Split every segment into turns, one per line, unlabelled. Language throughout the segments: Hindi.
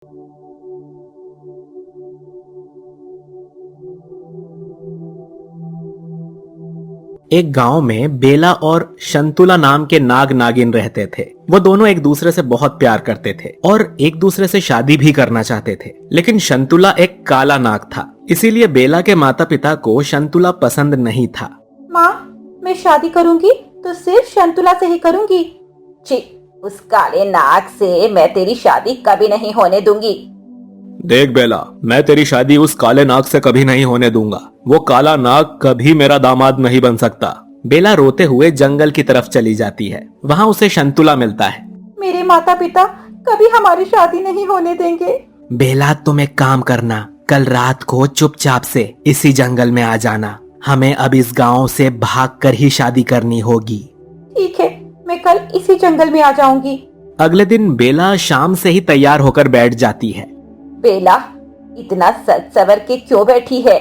एक गांव में बेला और शंतुला नाम के नाग नागिन रहते थे। वो दोनों एक दूसरे से बहुत प्यार करते थे और एक दूसरे से शादी भी करना चाहते थे। लेकिन शंतुला एक काला नाग था, इसीलिए बेला के माता पिता को शंतुला पसंद नहीं था।
माँ, मैं शादी करूंगी तो सिर्फ शंतुला से ही करूंगी। छी, उस काले नाग से मैं तेरी शादी कभी नहीं होने दूंगी।
देख बेला, मैं तेरी शादी उस काले नाग से कभी नहीं होने दूंगा। वो काला नाग कभी मेरा दामाद नहीं बन सकता। बेला रोते हुए जंगल की तरफ चली जाती है। वहाँ उसे शंतुला मिलता है।
मेरे माता पिता कभी हमारी शादी नहीं होने देंगे।
बेला, तुम एक काम करना, कल रात को चुपचाप से इसी जंगल में आ जाना। हमें अब इस गांव से भागकर ही शादी करनी होगी।
ठीक है, मैं कल इसी जंगल में आ जाऊंगी।
अगले दिन बेला शाम से ही तैयार होकर बैठ जाती है।
बेला, इतना सज सवर के क्यों बैठी है?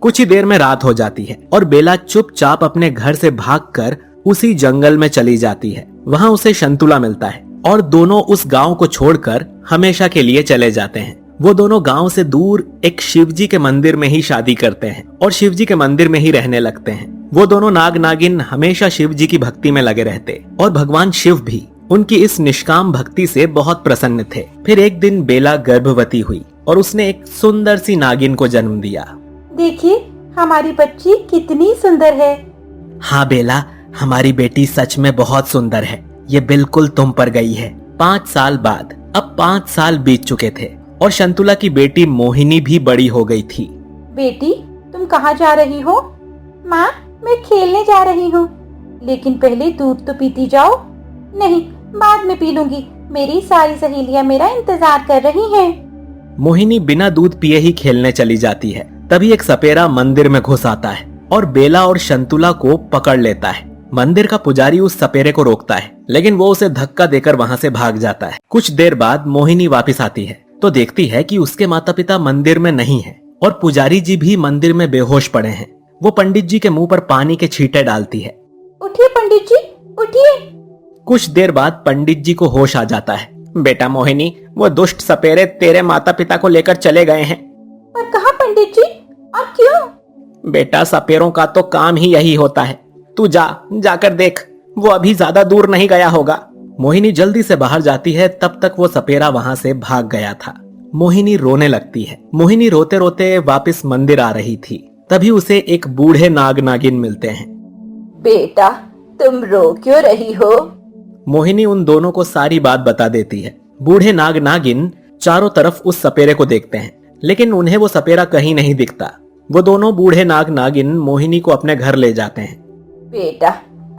कुछ ही देर में रात हो जाती है और बेला चुपचाप अपने घर से भागकर उसी जंगल में चली जाती है। वहाँ उसे शंतुला मिलता है और दोनों उस गांव को छोड़कर हमेशा के लिए चले जाते हैं। वो दोनों गांव से दूर एक शिवजी के मंदिर में ही शादी करते हैं और शिवजी के मंदिर में ही रहने लगते हैं। वो दोनों नाग नागिन हमेशा शिवजी की भक्ति में लगे रहते और भगवान शिव भी उनकी इस निष्काम भक्ति से बहुत प्रसन्न थे। फिर एक दिन बेला गर्भवती हुई और उसने एक सुंदर सी नागिन को जन्म दिया।
देखिए, हमारी बच्ची कितनी सुंदर है।
हाँ बेला, हमारी बेटी सच में बहुत सुंदर है। ये बिल्कुल तुम पर गई है। 5 साल बाद अब 5 साल बीत चुके थे और शंतुला की बेटी मोहिनी भी बड़ी हो गई थी।
बेटी, तुम कहाँ जा रही हो? माँ, मैं खेलने जा रही हूँ। लेकिन पहले दूध तो पीती जाओ। नहीं, बाद में पी लूंगी। मेरी सारी सहेलियाँ मेरा इंतजार कर रही हैं।
मोहिनी बिना दूध पिए ही खेलने चली जाती है। तभी एक सपेरा मंदिर में घुस आता है और बेला और शंतुला को पकड़ लेता है। मंदिर का पुजारी उस सपेरे को रोकता है, लेकिन वो उसे धक्का देकर वहाँ से भाग जाता है। कुछ देर बाद मोहिनी वापस आती है तो देखती है कि उसके माता पिता मंदिर में नहीं है और पुजारी जी भी मंदिर में बेहोश पड़े हैं। वो पंडित जी के मुंह पर पानी के छींटे डालती है।
उठिए पंडित जी, उठिए।
कुछ देर बाद पंडित जी को होश आ जाता है। बेटा मोहिनी, वो दुष्ट सपेरे तेरे माता पिता को लेकर चले गए हैं।
पर कहाँ पंडित जी, और क्यों?
बेटा, सपेरों का तो काम ही यही होता है। तू जाकर देख, वो अभी ज्यादा दूर नहीं गया होगा। मोहिनी जल्दी से बाहर जाती है, तब तक वो सपेरा वहाँ से भाग गया था। मोहिनी रोने लगती है। मोहिनी रोते रोते वापस मंदिर आ रही थी। तभी उसे एक बूढ़े नाग नागिन मिलते हैं।
बेटा, तुम रो क्यों रही हो?
मोहिनी उन दोनों को सारी बात बता देती है। बूढ़े नाग नागिन चारों तरफ उस सपेरे को देखते हैं, लेकिन उन्हें वो सपेरा कहीं नहीं दिखता। वो दोनों बूढ़े नाग नागिन मोहिनी को अपने घर ले जाते हैं।
बेटा,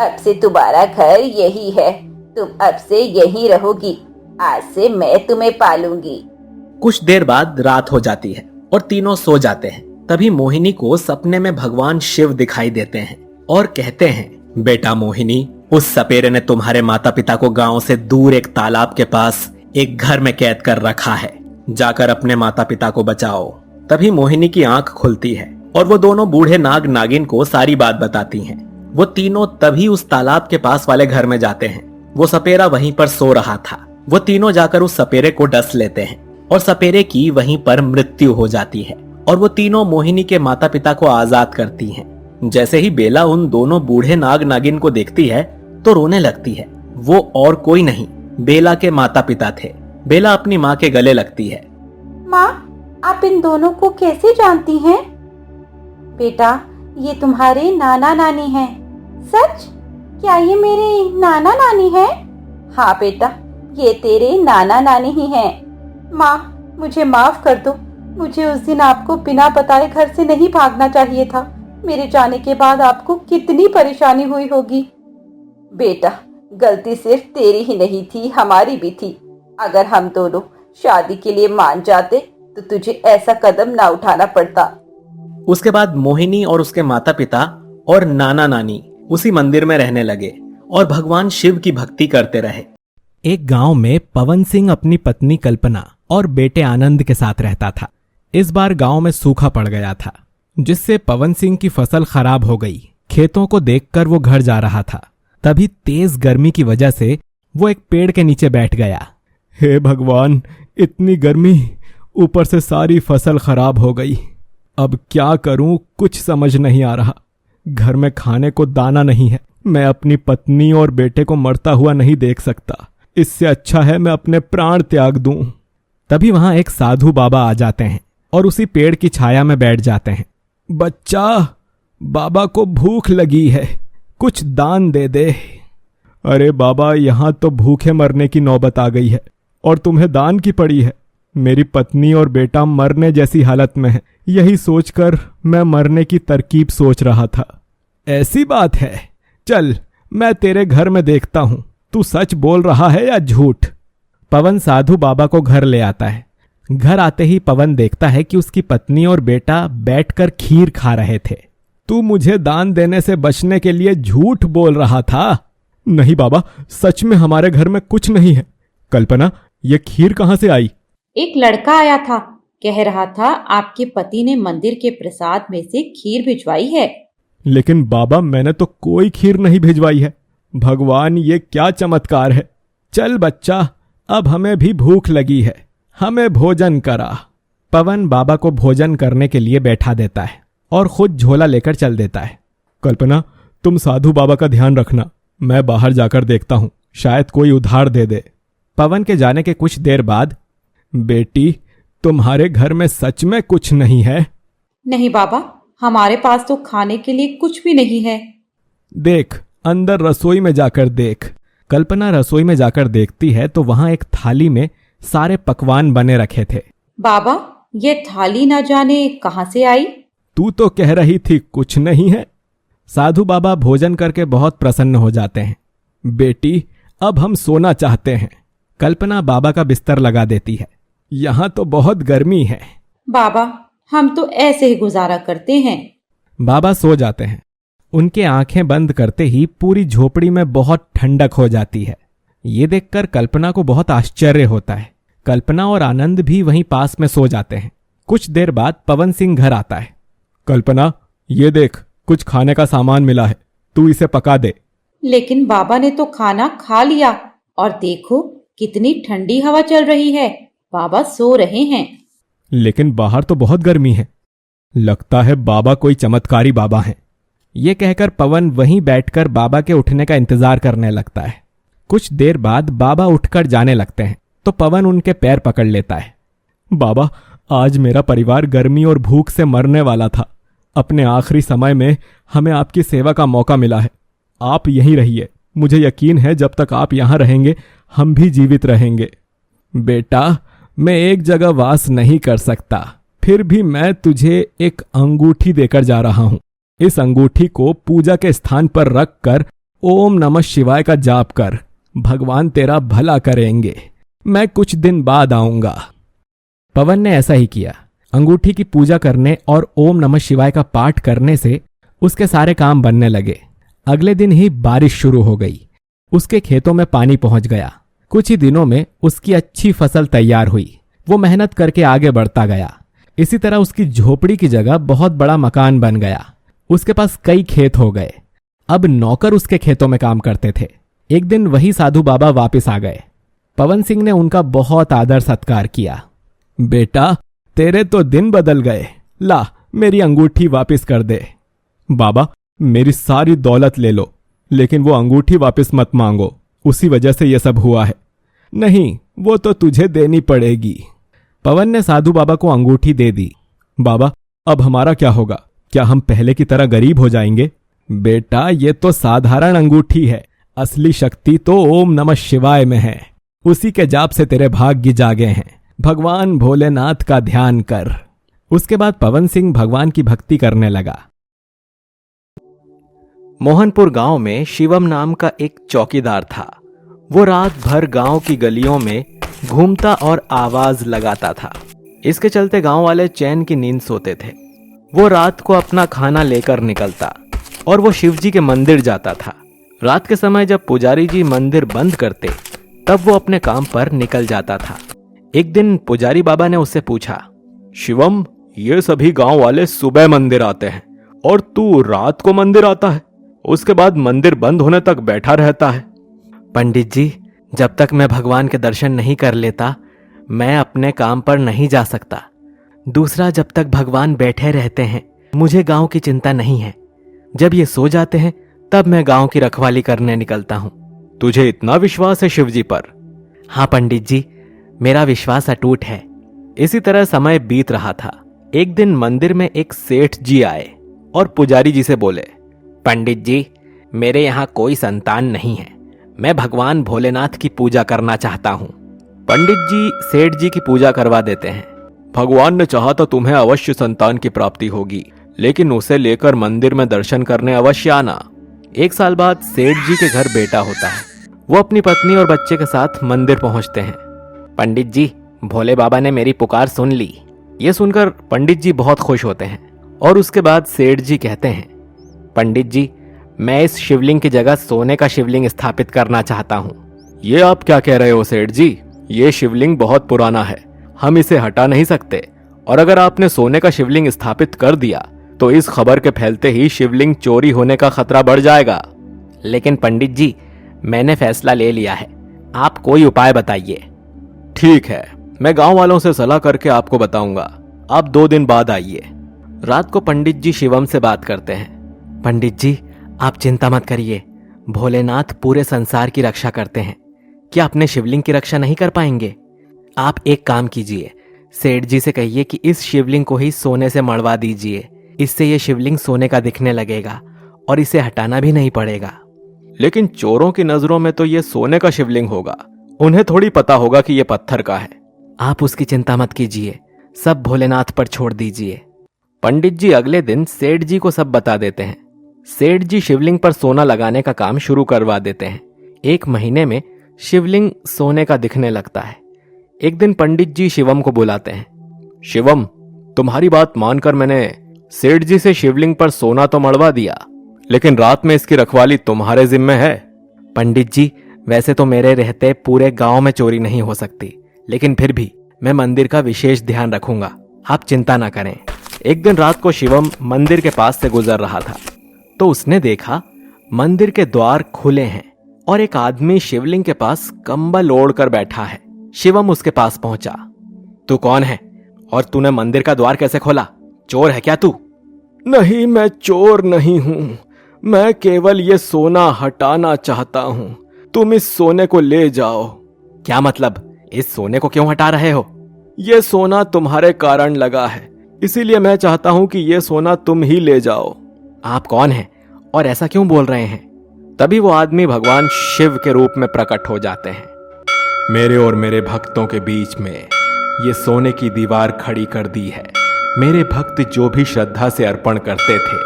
अब से तुम्हारा घर यही है। तुम अब से यहीं रहोगी। आज से मैं तुम्हें पालूंगी।
कुछ देर बाद रात हो जाती है और तीनों सो जाते हैं। तभी मोहिनी को सपने में भगवान शिव दिखाई देते हैं और कहते हैं, बेटा मोहिनी, उस सपेरे ने तुम्हारे माता पिता को गांव से दूर एक तालाब के पास एक घर में कैद कर रखा है। जाकर अपने माता पिता को बचाओ। तभी मोहिनी की आंख खुलती है और वो दोनों बूढ़े नाग नागिन को सारी बात बताती हैं। वो तीनों तभी उस तालाब के पास वाले घर में जाते हैं। वो सपेरा वहीं पर सो रहा था। वो तीनों जाकर उस सपेरे को डस लेते हैं और सपेरे की वहीं पर मृत्यु हो जाती है और वो तीनों मोहिनी के माता पिता को आजाद करती हैं। जैसे ही बेला उन दोनों बूढ़े नाग नागिन को देखती है तो रोने लगती है। वो और कोई नहीं, बेला के माता पिता थे। बेला अपनी माँ के गले लगती है।
माँ, आप इन दोनों को कैसे जानती हैं? बेटा, ये तुम्हारे नाना नानी हैं। सच? क्या ये मेरे नाना नानी हैं? हाँ बेटा, ये तेरे नाना नानी ही हैं। माँ, मुझे माफ कर दो। मुझे उस दिन आपको बिना बताए घर से नहीं भागना चाहिए था। मेरे जाने के बाद आपको कितनी परेशानी हुई होगी। बेटा, गलती सिर्फ तेरी ही नहीं थी, हमारी भी थी। अगर हम दोनों शादी के लिए मान जाते तो तुझे ऐसा कदम ना उठाना पड़ता।
उसके बाद मोहिनी और उसके माता पिता और नाना नानी उसी मंदिर में रहने लगे और भगवान शिव की भक्ति करते रहे। एक गांव में पवन सिंह अपनी पत्नी कल्पना और बेटे आनंद के साथ रहता था। इस बार गांव में सूखा पड़ गया था, जिससे पवन सिंह की फसल खराब हो गई। खेतों को देखकर वो घर जा रहा था। तभी तेज गर्मी की वजह से वो एक पेड़ के नीचे बैठ गया। हे भगवान,
इतनी गर्मी, ऊपर से सारी फसल खराब हो गई। अब क्या करूं, कुछ समझ नहीं आ रहा। घर में खाने को दाना नहीं है। मैं अपनी पत्नी और बेटे को मरता हुआ नहीं देख सकता। इससे अच्छा है मैं अपने प्राण त्याग दूं।
तभी वहां एक साधु बाबा आ जाते हैं और उसी पेड़ की छाया में बैठ जाते हैं।
बच्चा, बाबा को भूख लगी है, कुछ दान दे दे। अरे बाबा, यहां तो भूखे मरने की नौबत आ गई है और तुम्हें दान की पड़ी है। मेरी पत्नी और बेटा मरने जैसी हालत में है। यही सोचकर मैं मरने की तरकीब सोच रहा था। ऐसी बात है, चल मैं तेरे घर में देखता हूं, तू सच बोल रहा है या झूठ।
पवन साधु बाबा को घर ले आता है। घर आते ही पवन देखता है कि उसकी पत्नी और बेटा बैठकर खीर खा रहे थे।
तू मुझे दान देने से बचने के लिए झूठ बोल रहा था। नहीं बाबा, सच में हमारे घर में कुछ नहीं है। कल्पना, ये खीर कहां से आई?
एक लड़का आया था, कह रहा था आपके पति ने मंदिर के प्रसाद में से खीर भिजवाई है।
लेकिन बाबा, मैंने तो कोई खीर नहीं भिजवाई है। भगवान, ये क्या चमत्कार है। चल बच्चा, अब हमें भी भूख लगी है, हमें भोजन करा।
पवन बाबा को भोजन करने के लिए बैठा देता है और खुद झोला लेकर चल देता है।
कल्पना, तुम साधु बाबा का ध्यान रखना, मैं बाहर जाकर देखता हूं, शायद कोई उधार दे दे।
पवन के जाने के कुछ देर बाद,
बेटी, तुम्हारे घर में सच में कुछ नहीं है?
नहीं बाबा, हमारे पास तो खाने के लिए कुछ भी नहीं है।
देख, अंदर रसोई में जाकर देख।
कल्पना रसोई में जाकर देखती है तो वहां एक थाली में सारे पकवान बने रखे थे।
बाबा, ये थाली ना जाने कहां से आई?
तू तो कह रही थी कुछ नहीं है।
साधु बाबा भोजन करके बहुत प्रसन्न हो जाते हैं।
बेटी, अब हम सोना चाहते हैं।
कल्पना बाबा का बिस्तर लगा देती है।
यहां तो बहुत गर्मी है।
बाबा, हम तो ऐसे ही गुजारा करते हैं।
बाबा सो जाते हैं। उनके आंखें बंद करते ही पूरी झोपड़ी में बहुत ठंडक हो जाती है। ये देखकर कल्पना को बहुत आश्चर्य होता है। कल्पना और आनंद भी वहीं पास में सो जाते हैं। कुछ देर बाद पवन सिंह घर आता है।
कल्पना, ये देख, कुछ खाने का सामान मिला है, तू इसे पका दे।
लेकिन बाबा ने तो खाना खा लिया और देखो कितनी ठंडी हवा चल रही है। बाबा सो रहे हैं।
लेकिन बाहर तो बहुत गर्मी है। लगता है बाबा कोई चमत्कारी बाबा हैं।
ये कहकर पवन वहीं बैठकर बाबा के उठने का इंतजार करने लगता है। कुछ देर बाद बाबा उठकर जाने लगते हैं तो पवन उनके पैर पकड़ लेता है।
बाबा, आज मेरा परिवार गर्मी और भूख से मरने वाला था। अपने आखिरी समय में हमें आपकी सेवा का मौका मिला है। आप यहीं रहिए। मुझे यकीन है जब तक आप यहां रहेंगे हम भी जीवित रहेंगे।
बेटा, मैं एक जगह वास नहीं कर सकता,
फिर भी मैं तुझे एक अंगूठी देकर जा रहा हूं। इस अंगूठी को पूजा के स्थान पर रखकर ओम नमः शिवाय का जाप कर। भगवान तेरा भला करेंगे। मैं कुछ दिन बाद आऊंगा।
पवन ने ऐसा ही किया। अंगूठी की पूजा करने और ओम नमः शिवाय का पाठ करने से उसके सारे काम बनने लगे। अगले दिन ही बारिश शुरू हो गई। उसके खेतों में पानी पहुंच गया। कुछ ही दिनों में उसकी अच्छी फसल तैयार हुई। वो मेहनत करके आगे बढ़ता गया। इसी तरह उसकी झोपड़ी की जगह बहुत बड़ा मकान बन गया। उसके पास कई खेत हो गए। अब नौकर उसके खेतों में काम करते थे। एक दिन वही साधु बाबा वापस आ गए। पवन सिंह ने उनका बहुत आदर सत्कार किया।
बेटा, तेरे तो दिन बदल गए। ला, मेरी अंगूठी वापस कर दे। बाबा, मेरी सारी दौलत ले लो, लेकिन वो अंगूठी वापस मत मांगो। उसी वजह से यह सब हुआ है। नहीं, वो तो तुझे देनी पड़ेगी।
पवन ने साधु बाबा को अंगूठी दे दी।
बाबा, अब हमारा क्या होगा? क्या हम पहले की तरह गरीब हो जाएंगे?
बेटा, ये तो साधारण अंगूठी है। असली शक्ति तो ओम नमः शिवाय में है। उसी के जाप से तेरे भाग्य जागे हैं। भगवान भोलेनाथ का ध्यान कर। उसके बाद पवन सिंह भगवान की भक्ति करने लगा। मोहनपुर गांव में शिवम नाम का एक चौकीदार था। वो रात भर गांव की गलियों में घूमता और आवाज लगाता था। इसके चलते गांव वाले चैन की नींद सोते थे। वो रात को अपना खाना लेकर निकलता और वो शिवजी के मंदिर जाता था। रात के समय जब पुजारी जी मंदिर बंद करते तब वो अपने काम पर निकल जाता था। एक दिन पुजारी बाबा ने उससे पूछा,
शिवम, ये सभी गांव वाले सुबह मंदिर आते हैं और तू रात को मंदिर आता है, उसके बाद मंदिर बंद होने तक बैठा रहता है।
पंडित जी, जब तक मैं भगवान के दर्शन नहीं कर लेता मैं अपने काम पर नहीं जा सकता। दूसरा, जब तक भगवान बैठे रहते हैं मुझे गांव की चिंता नहीं है। जब ये सो जाते हैं तब मैं गांव की रखवाली करने निकलता हूं। तुझे इतना विश्वास है शिव जी पर? हाँ पंडित जी, मेरा विश्वास अटूट है। इसी तरह समय बीत रहा था। एक दिन मंदिर में एक सेठ जी आए और पुजारी जी से बोले, पंडित जी, मेरे यहाँ कोई संतान नहीं है। मैं भगवान भोलेनाथ की पूजा करना चाहता हूँ। पंडित जी सेठ जी की पूजा करवा देते हैं। भगवान ने चाहा तो तुम्हें अवश्य संतान की प्राप्ति होगी, लेकिन उसे लेकर मंदिर में दर्शन करने अवश्य आना। 1 साल बाद सेठ जी के घर बेटा होता है। वो अपनी पत्नी और बच्चे के साथ मंदिर पहुंचते हैं। पंडित जी, भोले बाबा ने मेरी पुकार सुन ली। ये सुनकर पंडित जी बहुत खुश होते हैं और उसके बाद सेठ जी कहते हैं, पंडित जी, मैं इस शिवलिंग की जगह सोने का शिवलिंग स्थापित करना चाहता हूँ। ये आप क्या कह रहे हो सेठ जी? ये शिवलिंग बहुत पुराना है, हम इसे हटा नहीं सकते। और अगर आपने सोने का शिवलिंग स्थापित कर दिया तो इस खबर के फैलते ही शिवलिंग चोरी होने का खतरा बढ़ जाएगा। लेकिन पंडित जी, मैंने फैसला ले लिया है, आप कोई उपाय बताइए। ठीक है, मैं गांव वालों से सलाह करके आपको बताऊंगा। आप 2 दिन बाद आइए। रात को पंडित जी शिवम से बात करते हैं। पंडित जी, आप चिंता मत करिए, भोलेनाथ पूरे संसार की रक्षा करते हैं। क्या अपने शिवलिंग की रक्षा नहीं कर पाएंगे? आप एक काम कीजिए, सेठ जी से कहिए कि इस शिवलिंग को ही सोने से मढ़वा दीजिए। इससे ये शिवलिंग सोने का दिखने लगेगा और इसे हटाना भी नहीं पड़ेगा। लेकिन चोरों की नजरों में तो ये सोने का शिवलिंग होगा, उन्हें थोड़ी पता होगा कि ये पत्थर का है। आप उसकी चिंता मत कीजिए, सब भोलेनाथ पर छोड़ दीजिए। पंडित जी अगले दिन सेठ जी को सब बता देते हैं। सेठ जी शिवलिंग पर सोना लगाने का काम शुरू करवा देते हैं। 1 महीने में शिवलिंग सोने का दिखने लगता है। एक दिन पंडित जी शिवम को बुलाते हैं। शिवम, तुम्हारी बात मानकर मैंने सेठ जी से शिवलिंग पर सोना तो मढ़वा दिया, लेकिन रात में इसकी रखवाली तुम्हारे जिम्मे है। पंडित जी, वैसे तो मेरे रहते पूरे गांव में चोरी नहीं हो सकती, लेकिन फिर भी मैं मंदिर का विशेष ध्यान रखूंगा, आप चिंता ना करें। एक दिन रात को शिवम मंदिर के पास से गुजर रहा था तो उसने देखा मंदिर के द्वार खुले हैं और एक आदमी शिवलिंग के पास कंबल ओढ़कर बैठा है। शिवम उसके पास पहुंचा। तू कौन है और तूने मंदिर का द्वार कैसे खोला? चोर है क्या तू? नहीं, मैं चोर नहीं हूं, मैं केवल ये सोना हटाना चाहता हूं। तुम इस सोने को ले जाओ। क्या मतलब? इस सोने को क्यों हटा रहे हो? ये सोना तुम्हारे कारण लगा है, इसीलिए मैं चाहता हूं कि ये सोना तुम ही ले जाओ। आप कौन हैं और ऐसा क्यों बोल रहे हैं? तभी वो आदमी भगवान शिव के रूप में प्रकट हो जाते हैं। मेरे और मेरे भक्तों के बीच में ये सोने की दीवार खड़ी कर दी है। मेरे भक्त जो भी श्रद्धा से अर्पण करते थे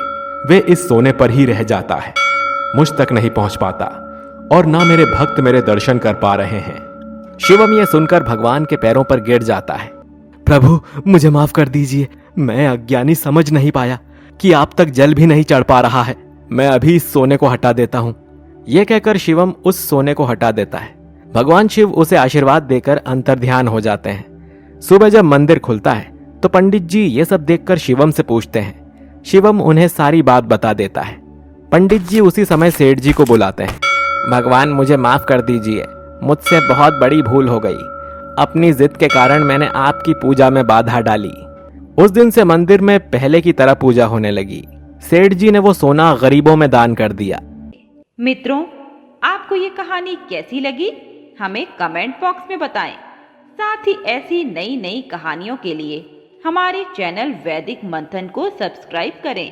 वे इस सोने पर ही रह जाता है, मुझ तक नहीं पहुंच पाता और ना मेरे भक्त मेरे दर्शन कर पा रहे हैं। शिवम ये सुनकर भगवान के पैरों पर गिर जाता है। प्रभु, मुझे माफ कर दीजिए, मैं अज्ञानी समझ नहीं पाया कि आप तक जल भी नहीं चढ़ पा रहा है। मैं अभी इस सोने को हटा देता हूं। यह कहकर शिवम उस सोने को हटा देता है। भगवान शिव उसे आशीर्वाद देकर अंतर्ध्यान हो जाते हैं। सुबह जब मंदिर खुलता है तो पंडित जी ये सब देखकर शिवम से पूछते हैं। शिवम उन्हें सारी बात बता देता है। पंडित जी उसी समय सेठ जी को बुलाते हैं। भगवान, मुझे माफ कर दीजिए, मुझसे बहुत बड़ी भूल हो गई। अपनी जिद के कारण मैंने आपकी पूजा में बाधा डाली। उस दिन से मंदिर में पहले की तरह पूजा होने लगी। सेठ जी ने वो सोना गरीबों में दान कर दिया।
मित्रों, आपको ये कहानी कैसी लगी हमें कमेंट बॉक्स में बताएं। साथ ही ऐसी नई नई कहानियों के लिए हमारे चैनल वैदिक मंथन को सब्सक्राइब करें।